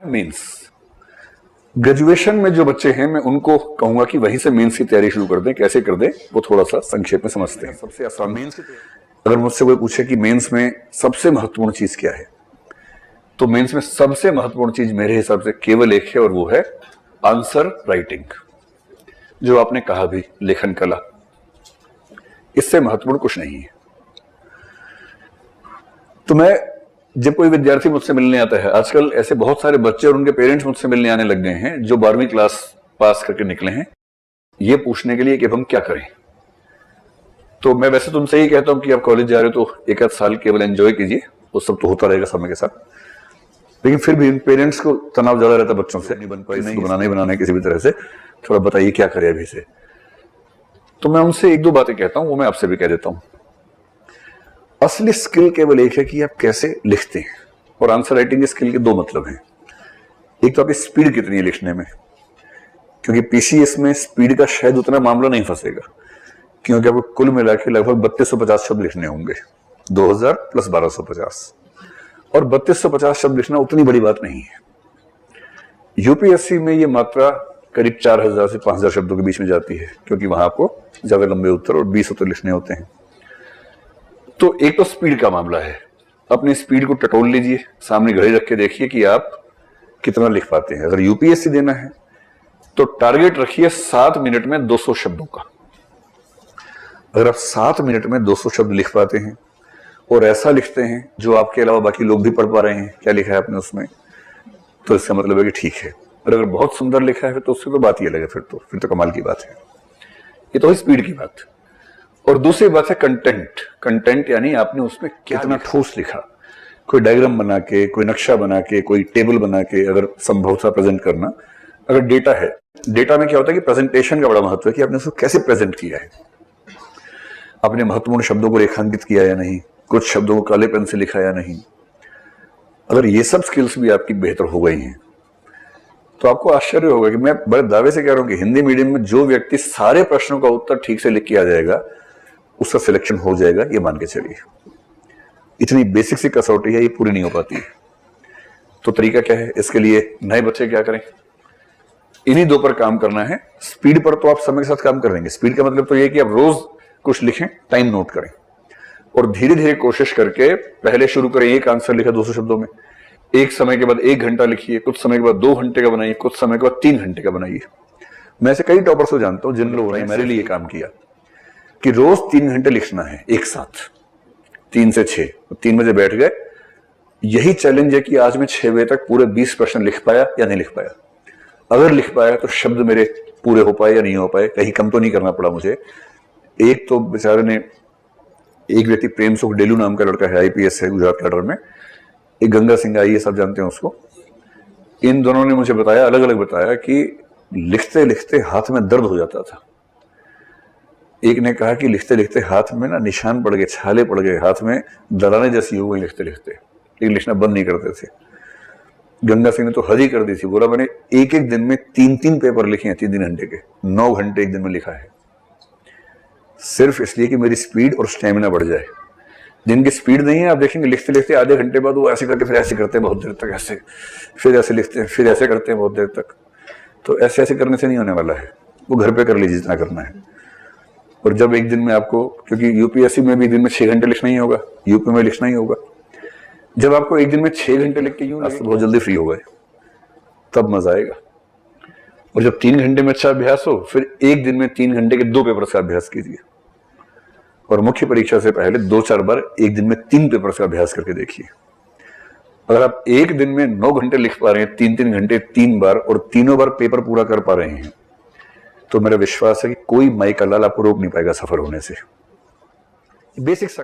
Mains graduation में जो बच्चे हैं मैं उनको कहूंगा कि वहीं से मेंस की तैयारी शुरू कर दें। कैसे कर दें वो थोड़ा सा संक्षेप में समझते हैं। सबसे आसान मेंस की अगर मुझसे कोई पूछे कि मेंस में सबसे महत्वपूर्ण चीज क्या है, तो मेंस में सबसे महत्वपूर्ण चीज मेरे हिसाब से केवल एक है और वो है आंसर राइटिंग। जो आपने कहा भी, लेखन कला, इससे महत्वपूर्ण कुछ नहीं है। तो मैं जब कोई विद्यार्थी मुझसे मिलने आता है, आजकल ऐसे बहुत सारे बच्चे और उनके पेरेंट्स मुझसे मिलने आने लग गए हैं जो 12वीं क्लास पास करके निकले हैं, ये पूछने के लिए कि अब हम क्या करें। तो मैं वैसे तुमसे ही कहता हूं कि आप कॉलेज जा रहे हो तो एक आध साल केवल एंजॉय कीजिए, वो सब तो होता रहेगा समय के साथ। लेकिन फिर भी पेरेंट्स को तनाव ज्यादा रहता है बच्चों से, नहीं बन पाई, नहीं बनाना है किसी भी तरह से, थोड़ा बताइए क्या करें अभी से। तो मैं उनसे एक दो बातें कहता हूं, वो मैं आपसे भी कह देता हूं। असली स्किल केवल एक है कि आप कैसे लिखते हैं, और आंसर राइटिंग स्किल के दो मतलब हैं। एक तो आपकी स्पीड कितनी है लिखने में, क्योंकि पीसीएस में स्पीड का शायद उतना मामला नहीं फंसेगा, क्योंकि आपको कुल मिला के लगभग 3250 शब्द लिखने होंगे, 2000 प्लस 1250, और 3250 शब्द लिखना उतनी बड़ी बात नहीं है। यूपीएससी में ये मात्रा करीब 4000 से 5000 शब्दों के बीच में जाती है, क्योंकि वहां आपको ज्यादा लंबे उत्तर और 20 उत्तर लिखने होते हैं। तो एक तो स्पीड का मामला है, अपनी स्पीड को टटोल लीजिए, सामने घड़ी रख के देखिए कि आप कितना लिख पाते हैं। अगर यूपीएससी देना है तो टारगेट रखिए 7 मिनट में 200 शब्दों का। अगर आप 7 मिनट में 200 शब्द लिख पाते हैं और ऐसा लिखते हैं जो आपके अलावा बाकी लोग भी पढ़ पा रहे हैं, क्या लिखा है आपने उसमें, तो इसका मतलब है कि ठीक है। और अगर बहुत सुंदर लिखा है तो उससे तो बात ही अलग है, फिर तो कमाल की बात है। ये तो है स्पीड की बात। और दूसरी बात है कंटेंट। कंटेंट यानी आपने उसमें कितना ठोस लिखा, कोई डायग्राम बना के, कोई नक्शा बना के, कोई टेबल बना के, अगर संभव था प्रेजेंट करना। अगर डेटा है, डेटा में क्या होता है कि प्रेजेंटेशन का बड़ा महत्व है कि आपने उसको कैसे प्रेजेंट किया है, आपने महत्वपूर्ण शब्दों को रेखांकित किया या नहीं, कुछ शब्दों को काले पेन से लिखा या नहीं। अगर ये सब स्किल्स भी आपकी बेहतर हो गई हैं तो आपको आश्चर्य होगा कि मैं बड़े दावे से कह रहा हूं कि हिंदी मीडियम में जो व्यक्ति सारे प्रश्नों का उत्तर ठीक से लिख के आ जाएगा उसका सिलेक्शन हो जाएगा, ये मान के चलिए। इतनी बेसिक सी कसौटी है, ये पूरी नहीं हो पाती है। तो तरीका क्या है इसके लिए? नए बच्चे क्या करें? इन्हीं दो पर काम करना है। स्पीड पर तो आप समय के साथ काम कर लेंगे। स्पीड का मतलब तो ये कि आप रोज कुछ लिखें, टाइम नोट करें, और धीरे धीरे कोशिश करके पहले शुरू करें एक आंसर लिखा 200 शब्दों में, एक समय के बाद 1 घंटा लिखिए, कुछ समय के बाद 2 घंटे का बनाइए, कुछ समय के बाद 3 घंटे का बनाइए। मैं ऐसे कई टॉपर्स को जानता हूं जिन लोगों ने मेरे लिए काम किया कि रोज 3 घंटे लिखना है एक साथ, 3 से 6, 3 बजे बैठ गए। यही चैलेंज है कि आज मैं 6 बजे तक पूरे 20 प्रश्न लिख पाया या नहीं लिख पाया। अगर लिख पाया तो शब्द मेरे पूरे हो पाए या नहीं हो पाए, कहीं कम तो नहीं करना पड़ा मुझे। एक तो बेचारे ने, एक व्यक्ति प्रेम सुख डेलू नाम का लड़का है, आईपीएस है गुजरात कैडर में, एक गंगा सिंह आई, ये सब जानते हैं उसको। इन दोनों ने मुझे बताया, अलग अलग बताया कि लिखते लिखते हाथ में दर्द हो जाता था। एक ने कहा कि लिखते लिखते हाथ में ना निशान पड़ गए, छाले पड़ गए, हाथ में दरारें जैसी हो गई लिखते लिखते, लेकिन लिखना बंद नहीं करते थे। गंगा सिंह ने तो हद ही कर दी थी, बोला मैंने एक एक दिन में 3-3 पेपर लिखे हैं, 3-3 घंटे के, 9 घंटे एक दिन में लिखा है, सिर्फ इसलिए कि मेरी स्पीड और स्टेमिना बढ़ जाए। जिनकी स्पीड नहीं है, आप देखेंगे लिखते लिखते आधे घंटे बाद वो ऐसे करके फिर ऐसे करते हैं बहुत देर तक, ऐसे फिर ऐसे लिखते हैं, फिर ऐसे करते हैं बहुत देर तक। तो ऐसे ऐसे करने से नहीं होने वाला है, वो घर पे कर लीजिए जितना करना है। और जब एक दिन में आपको, क्योंकि यूपीएससी में भी दिन में 6 घंटे लिखना ही होगा, यूपी में लिखना ही होगा, जब आपको एक दिन में 6 घंटे लिख के यूं बहुत जल्दी फ्री हो गए, तब मजा आएगा। और जब 3 घंटे में अच्छा अभ्यास हो, फिर एक दिन में 3 घंटे के 2 पेपर का अभ्यास कीजिए। और मुख्य परीक्षा से पहले 2-4 बार एक दिन में 3 पेपर का अभ्यास करके देखिए। अगर आप एक दिन में 9 घंटे लिख पा रहे हैं, 3-3 घंटे 3 बार, और तीनों बार पेपर पूरा कर पा रहे हैं, तो मेरा विश्वास है कि कोई माई का लाल आपको रोक नहीं पाएगा सफल होने से। बेसिक